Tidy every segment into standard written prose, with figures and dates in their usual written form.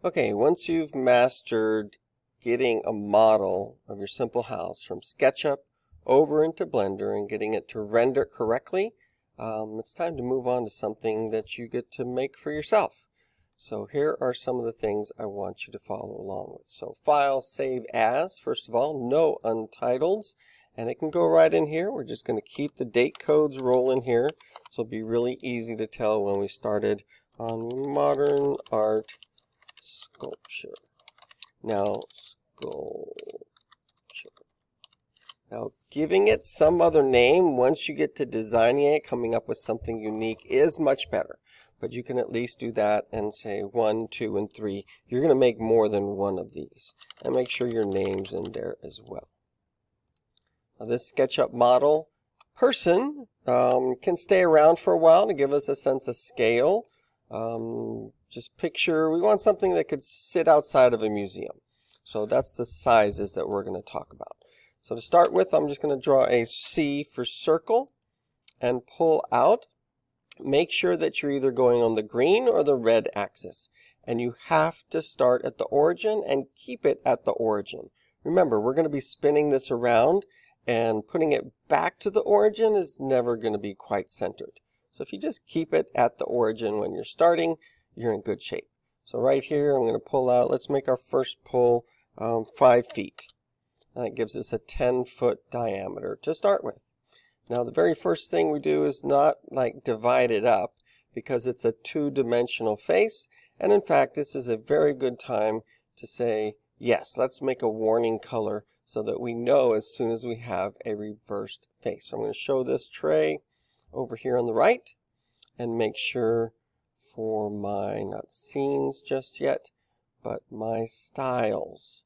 Okay, once you've mastered getting a model of your simple house from SketchUp over into Blender and getting it to render correctly, it's time to move on to something that you get to make for yourself. So here are some of the things I want you to follow along with. So File, Save As, first of all, no untitles, and it can go right in here. We're just going to keep the date codes rolling here, so it'll be really easy to tell when we started on Modern Art Sculpture. Now, sculpture. Now, giving it some other name once you get to designing it, coming up with something unique is much better. But you can at least do that and say 1, 2, and 3. You're going to make more than one of these. And make sure your name's in there as well. Now, this SketchUp model person can stay around for a while to give us a sense of scale. Just picture, we want something that could sit outside of a museum. So that's the sizes that we're going to talk about. So to start with, I'm just going to draw a C for circle and pull out. Make sure that you're either going on the green or the red axis. And you have to start at the origin and keep it at the origin. Remember, we're going to be spinning this around, and putting it back to the origin is never going to be quite centered. So if you just keep it at the origin when you're starting, you're in good shape. So right here, I'm going to pull out, let's make our first pull 5 feet. And that gives us a 10-foot diameter to start with. Now the very first thing we do is not like divide it up, because it's a two-dimensional face. And in fact, this is a very good time to say, yes, let's make a warning color so that we know as soon as we have a reversed face. So I'm going to show this tray over here on the right and make sure for my, not scenes just yet, but my styles.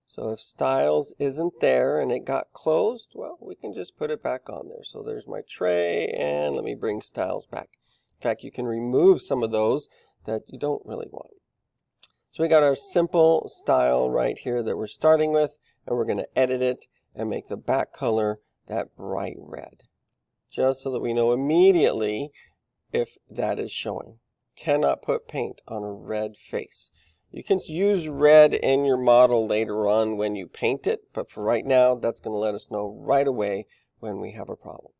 So if styles isn't there and it got closed, well, we can just put it back on there. So there's my tray, and let me bring styles back. In fact, you can remove some of those that you don't really want. So we got our simple style right here that we're starting with, and we're going to edit it and make the back color that bright red, just so that we know immediately if that is showing. Cannot put paint on a red face. You can use red in your model later on when you paint it, but for right now, that's going to let us know right away when we have a problem.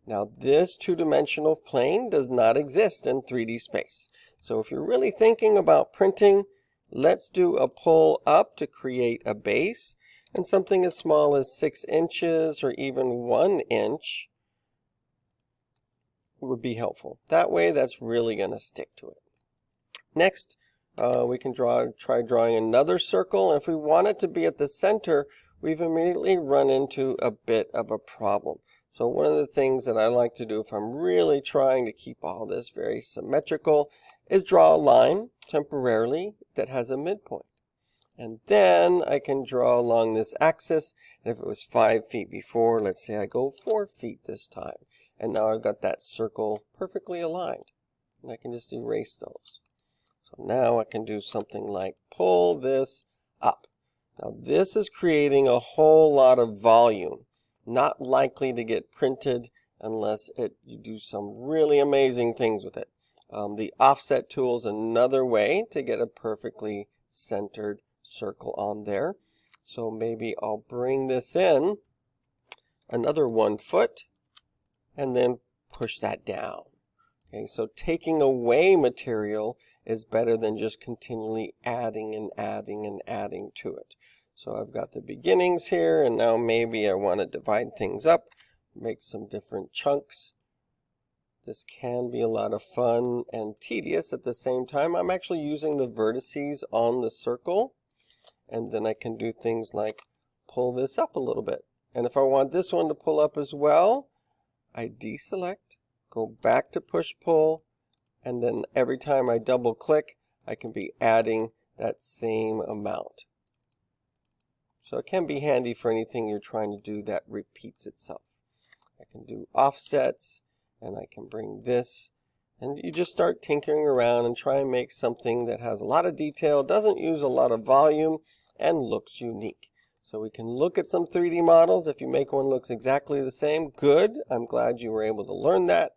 Now, this two-dimensional plane does not exist in 3D space. So if you're really thinking about printing, let's do a pull up to create a base, and something as small as 6 inches or even 1 inch would be helpful. That way, that's really going to stick to it. Next, we can try drawing another circle, and if we want it to be at the center, we've immediately run into a bit of a problem. So one of the things that I like to do if I'm really trying to keep all this very symmetrical is draw a line temporarily that has a midpoint. And then I can draw along this axis, and if it was 5 feet before, let's say I go 4 feet this time. And now I've got that circle perfectly aligned, and I can just erase those. So now I can do something like pull this up. Now this is creating a whole lot of volume, not likely to get printed unless you do some really amazing things with it. The offset tool is another way to get a perfectly centered circle on there. So maybe I'll bring this in another 1 foot and then push that down. Okay, so taking away material is better than just continually adding and adding and adding to it. So I've got the beginnings here, and now maybe I want to divide things up, make some different chunks. This can be a lot of fun and tedious at the same time. I'm actually using the vertices on the circle, and then I can do things like pull this up a little bit. And if I want this one to pull up as well, I deselect, go back to push-pull, and then every time I double-click, I can be adding that same amount. So it can be handy for anything you're trying to do that repeats itself. I can do offsets, and I can bring this, and you just start tinkering around and try and make something that has a lot of detail, doesn't use a lot of volume, and looks unique. So we can look at some 3D models. If you make one looks exactly the same, good. I'm glad you were able to learn that.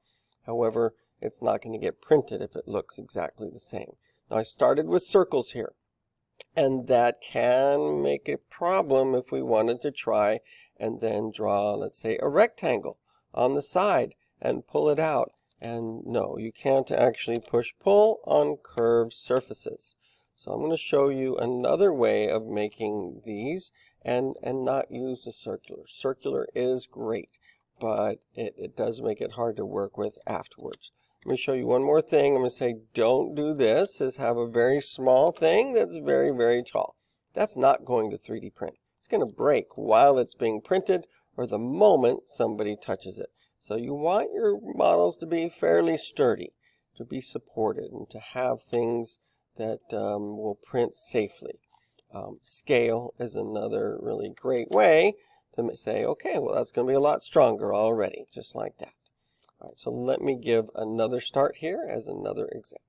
However, it's not going to get printed if it looks exactly the same. Now I started with circles here. And that can make a problem if we wanted to try and then draw, let's say, a rectangle on the side and pull it out. And no, you can't actually push-pull on curved surfaces. So I'm going to show you another way of making these and not use the circular. Circular is great, but it does make it hard to work with afterwards. Let me show you one more thing. I'm going to say don't do this, is have a very small thing that's very, very tall. That's not going to 3D print. It's going to break while it's being printed or the moment somebody touches it. So you want your models to be fairly sturdy, to be supported, and to have things that will print safely. Scale is another really great way to say, okay, well, that's going to be a lot stronger already, just like that. All right, so let me give another start here as another example.